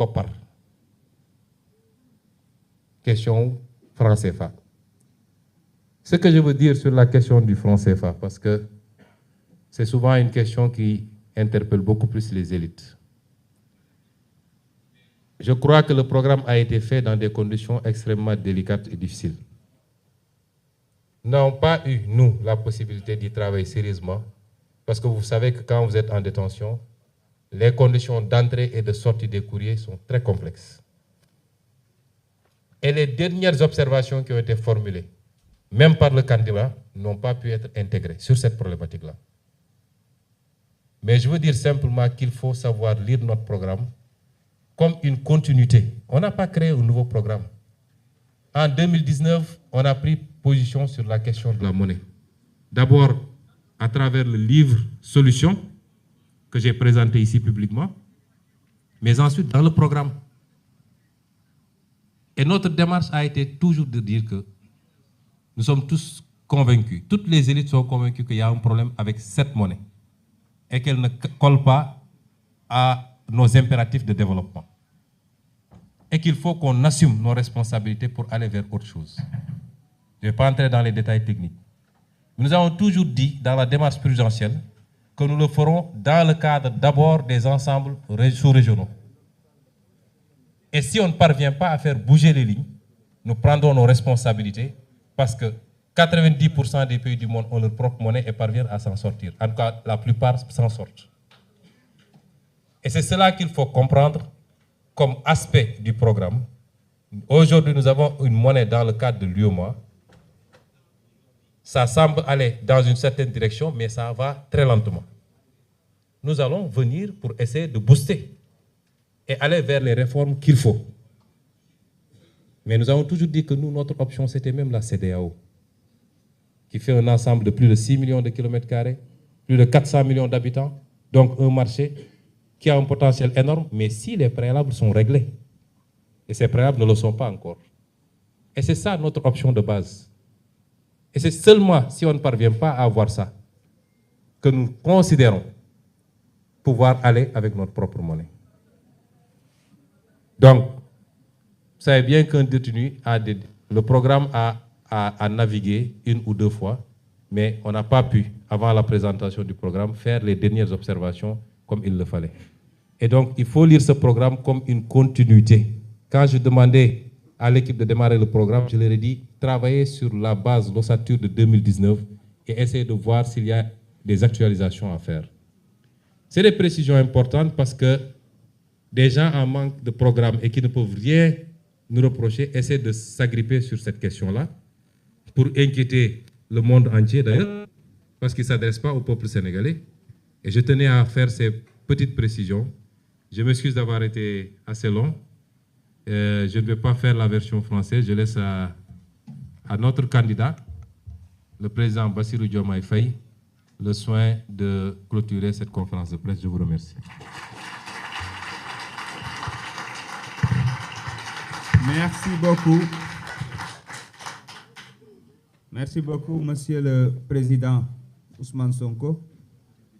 Popar. Question franc CFA. Ce que je veux dire sur la question du franc CFA, parce que c'est souvent une question qui interpelle beaucoup plus les élites. Je crois que le programme a été fait dans des conditions extrêmement délicates et difficiles. Nous n'avons pas eu, nous, la possibilité d'y travailler sérieusement, parce que vous savez que quand vous êtes en détention, les conditions d'entrée et de sortie des courriers sont très complexes. Et les dernières observations qui ont été formulées, même par le candidat, n'ont pas pu être intégrées sur cette problématique-là. Mais je veux dire simplement qu'il faut savoir lire notre programme comme une continuité. On n'a pas créé un nouveau programme. En 2019, on a pris position sur la question de la monnaie. D'abord, à travers le livre Solutions, que j'ai présenté ici publiquement, mais ensuite dans le programme. Et notre démarche a été toujours de dire que nous sommes tous convaincus, toutes les élites sont convaincues qu'il y a un problème avec cette monnaie et qu'elle ne colle pas à nos impératifs de développement. Et qu'il faut qu'on assume nos responsabilités pour aller vers autre chose. Je ne vais pas entrer dans les détails techniques. Nous avons toujours dit dans la démarche prudentielle que nous le ferons dans le cadre d'abord des ensembles sous-régionaux. Et si on ne parvient pas à faire bouger les lignes, nous prendrons nos responsabilités parce que 90% des pays du monde ont leur propre monnaie et parviennent à s'en sortir. En tout cas, la plupart s'en sortent. Et c'est cela qu'il faut comprendre comme aspect du programme. Aujourd'hui, nous avons une monnaie dans le cadre de l'UEMOA. Ça semble aller dans une certaine direction, mais ça va très lentement. Nous allons venir pour essayer de booster et aller vers les réformes qu'il faut. Mais nous avons toujours dit que nous, notre option, c'était même la CEDEAO, qui fait un ensemble de plus de 6 millions de kilomètres carrés, plus de 400 millions d'habitants, donc un marché qui a un potentiel énorme, mais si les préalables sont réglés, et ces préalables ne le sont pas encore. Et c'est ça notre option de base. Et c'est seulement si on ne parvient pas à avoir ça que nous considérons pouvoir aller avec notre propre monnaie. Donc, vous savez bien qu'un détenu a le programme a navigué une ou deux fois, mais on n'a pas pu, avant la présentation du programme, faire les dernières observations comme il le fallait. Et donc, il faut lire ce programme comme une continuité. Quand je demandais à l'équipe de démarrer le programme, je leur ai dit, travailler sur la base l'ossature de 2019 et essayer de voir s'il y a des actualisations à faire. C'est des précisions importantes parce que des gens en manque de programme et qui ne peuvent rien nous reprocher essaient de s'agripper sur cette question-là pour inquiéter le monde entier d'ailleurs, parce qu'ils ne s'adressent pas au peuple sénégalais. Et je tenais à faire ces petites précisions. Je m'excuse d'avoir été assez long. Je ne vais pas faire la version française. Je laisse à notre candidat, le président Bassirou Diomaye Faye, le soin de clôturer cette conférence de presse. Je vous remercie. Merci beaucoup. Merci beaucoup, Monsieur le Président Ousmane Sonko.